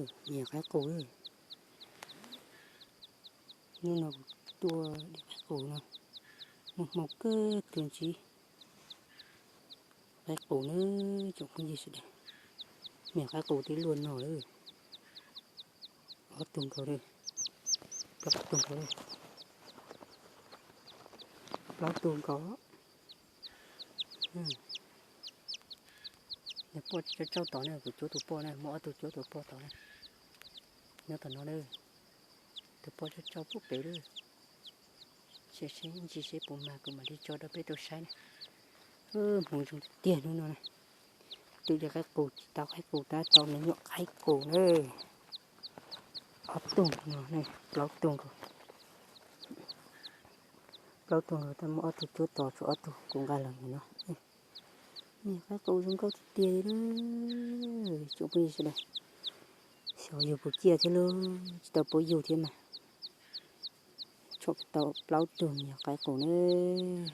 nữa, nhiều cái cổ nữa, nhưng mà tua đi cái cổ nào, một cái tiền chi, cái cổ nữa chẳng có gì hết đấy, nhiều cái cổ tí luôn nổi nữa, có tung cầu đây, có tung cầu đây, có tung có, để po cho cháu tỏ này, của chỗ tụ po này, mỗi tụ chỗ tụ po tỏ này, nhớ tận nó đây, tụ po cho cháu phúc đấy đây. Chỉ bố mà cứ mà đi cho nó biết tôi sai này, muốn dùng tiền luôn này, từ giờ cái cổ tao cái cổ ta tao nó nhọ cái cổ này, ấp tung nó này, lót tung rồi ta mua tụ chỗ tỏ chỗ tụ cũng gà lần nó, nè cái cổ dùng câu tiền đó, chỗ bây giờ đây, sao giờ bố chia thế luôn, tao bố yêu thế mà. Chụp tàu plau tường nhà cái cổ này